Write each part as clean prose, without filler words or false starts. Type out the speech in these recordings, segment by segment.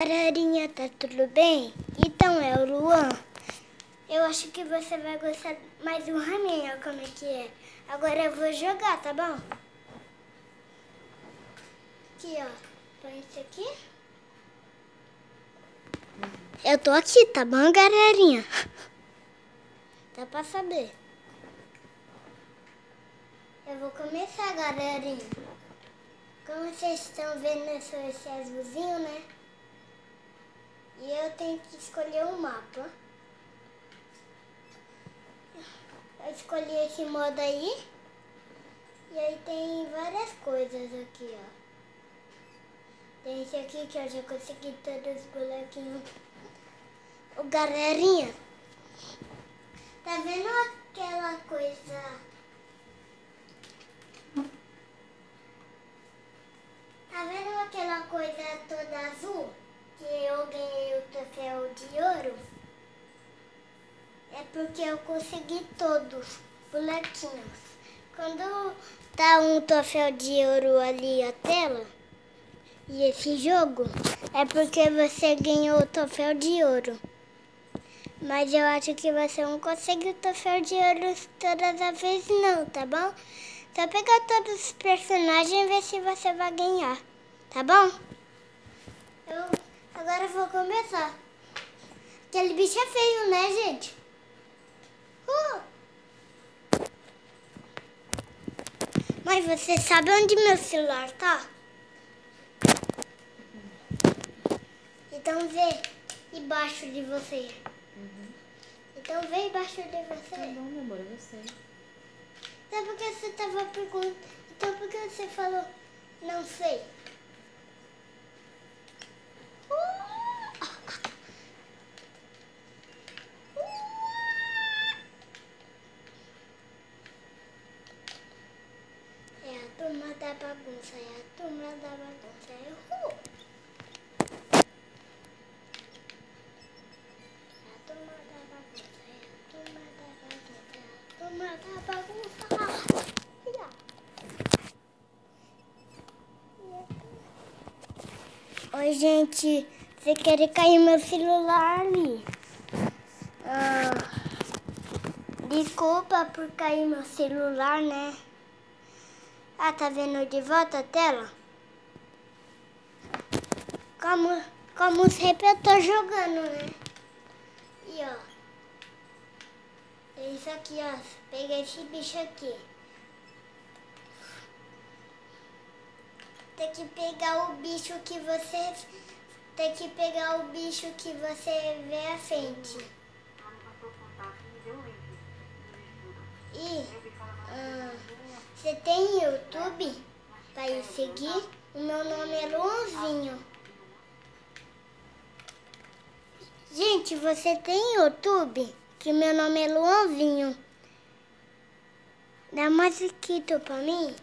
Galerinha, tá tudo bem? Então é o Luan. Eu acho que você vai gostar mais do raminho, como é que é. Agora eu vou jogar, tá bom? Aqui, ó. Põe isso aqui. Eu tô aqui, tá bom, galerinha? Dá pra saber. Eu vou começar, galerinha. Como vocês estão vendo, eu sou esse azulzinho, né? E eu tenho que escolher um mapa. Eu escolhi esse modo aí. E aí tem várias coisas aqui, ó. Tem esse aqui que eu já consegui todos os bonequinhos. Ô, galerinha, tá vendo aquela coisa? Tá vendo aquela coisa toda azul? Que eu ganhei o troféu de ouro? É porque eu consegui todos os bonequinhos. Quando tá um troféu de ouro ali a tela, e esse jogo, é porque você ganhou o troféu de ouro. Mas eu acho que você não consegue o troféu de ouro todas as vezes não, tá bom? Só pegar todos os personagens e ver se você vai ganhar, tá bom? Agora eu vou começar. Aquele bicho é feio, né, gente? Mas você sabe onde meu celular tá? Então vê embaixo de você. Então vem embaixo de você. Tá bom, meu amor, eu sei. Então por que você tava perguntando? Então por que você falou não sei? É a turma da bagunça, é a turma da bagunça, é a turma da bagunça, é a turma da bagunça, é a turma da bagunça. Oi, gente, você quer cair meu celular ali? Desculpa por cair meu celular, né? Ah, tá vendo de volta a tela? Como sempre eu tô jogando, né? E ó, é isso aqui, ó. Pega esse bicho aqui. Tem que pegar o bicho que você... Tem que pegar o bicho que você vê à frente. E você tem YouTube para ir seguir? O meu nome é Luanzinho. Gente, você tem YouTube? Que meu nome é Luanzinho. Dá mais inscrito pra mim?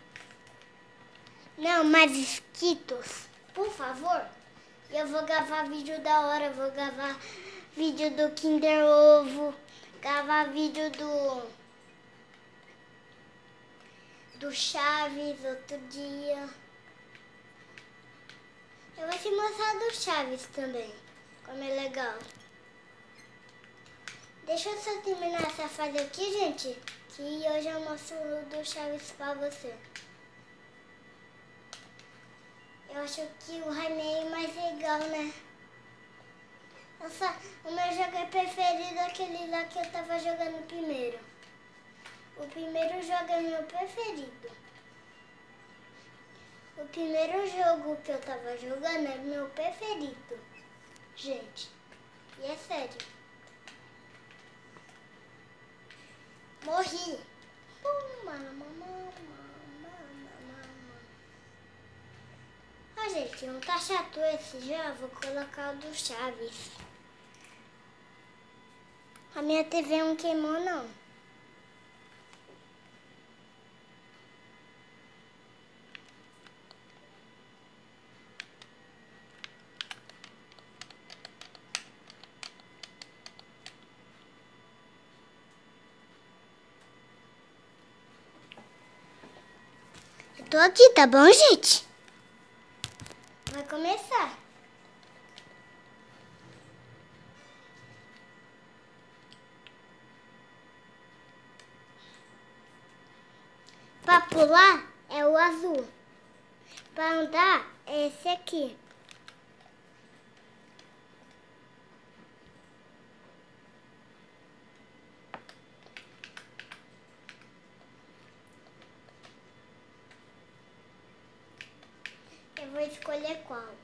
Não, mais inscritos, por favor. Eu vou gravar vídeo da hora, eu vou gravar vídeo do Kinder Ovo, gravar vídeo do Chaves outro dia. Eu vou te mostrar do Chaves também, como é legal. Deixa eu só terminar essa fase aqui, gente, que eu já mostro o do Chaves pra você. Eu acho que o Rainei é mais legal, né? Nossa, o meu jogo preferido é aquele lá que eu tava jogando primeiro. O primeiro jogo é meu preferido. O primeiro jogo que eu tava jogando é meu preferido. Gente, e é sério. Morri. Ah, gente, não tá chato esse já? Vou colocar o do Chaves. A minha TV não queimou, não. Eu tô aqui, tá bom, gente? Vai começar. Pra pular é o azul. Pra andar é esse aqui. Eu vou escolher qual.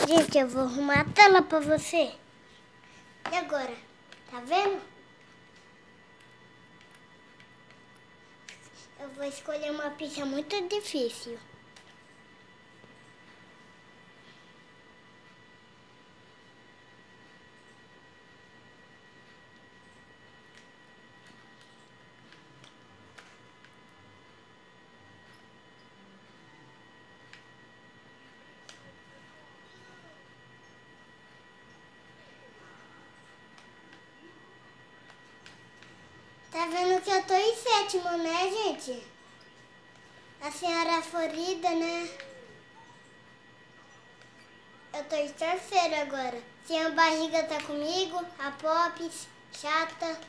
Gente, eu vou arrumar a tela pra você. E agora? Tá vendo? Eu vou escolher uma pista muito difícil. Tá vendo que eu tô em sétimo, né, gente? A senhora Florida, né? Eu tô em terceiro agora. Senhora Barriga tá comigo, a Pops, chata.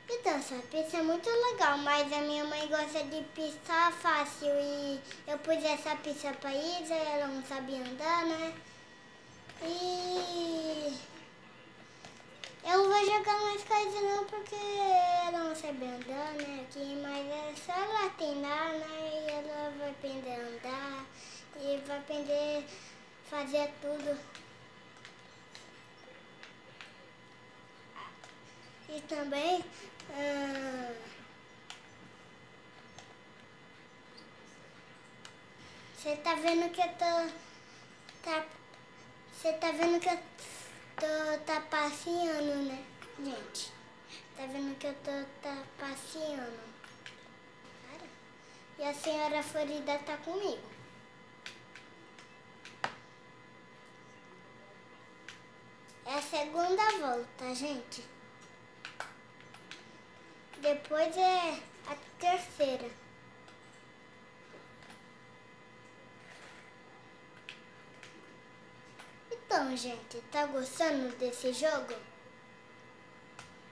Então, essa pista é muito legal, mas a minha mãe gosta de pista fácil e eu pus essa pista pra Isa, ela não sabia andar, né? E eu não vou jogar mais coisas não, porque ela não sabe andar, né, aqui, mas é só ela treinar, né, e ela vai aprender a andar e vai aprender a fazer tudo. E também, você tá vendo que eu você tá vendo que eu tô passeando, né, gente? Tá vendo que eu tô passeando. E a senhora Florida tá comigo. É a segunda volta, gente. Depois é a terceira. Então, gente, tá gostando desse jogo?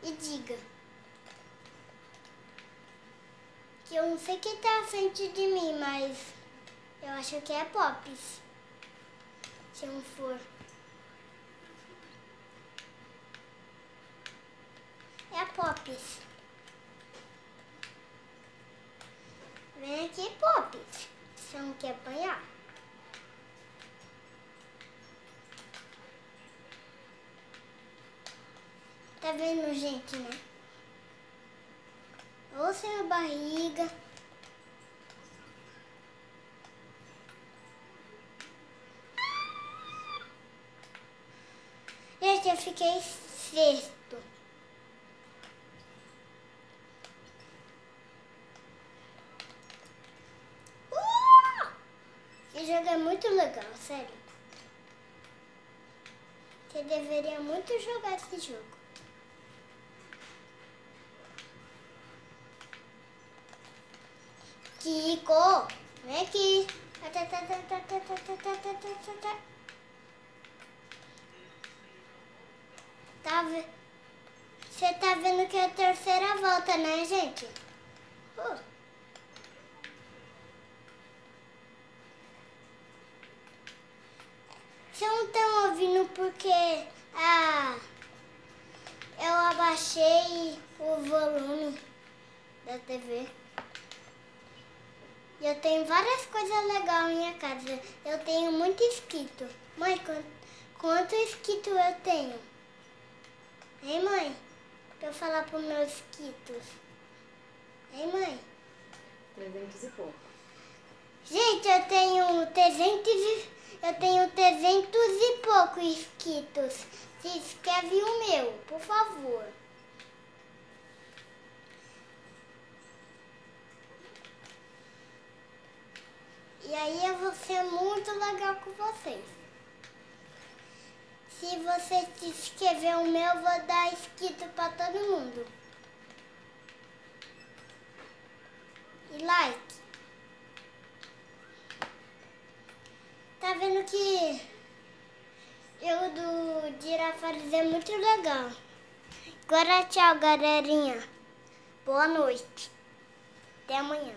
E diga. Que eu não sei quem tá à frente de mim, mas eu acho que é a Pops. Se não for. É a Pops. Vem aqui, Pops. Você não quer apanhar? Tá vendo, gente, né? Ou sem a barriga. Gente, eu fiquei sexto. Esse jogo é muito legal, sério. Você deveria muito jogar esse jogo. Kiko, vem aqui. Você tá vendo que é a terceira volta, né, gente? Vocês não estão ouvindo porque eu abaixei o volume da TV. E eu tenho várias coisas legais na minha casa. Eu tenho muito esquito. Mãe, quanto esquito eu tenho? Hein, mãe? Pra eu falar pros meus esquitos. Hein, mãe? 300 e pouco. Gente, eu tenho 300 e pouco esquitos. Se inscreve o meu, por favor. E aí eu vou ser muito legal com vocês. Se você se inscrever o meu, eu vou dar inscrito pra todo mundo. E like. Tá vendo que O do Girafales é muito legal. Agora tchau, galerinha. Boa noite. Até amanhã.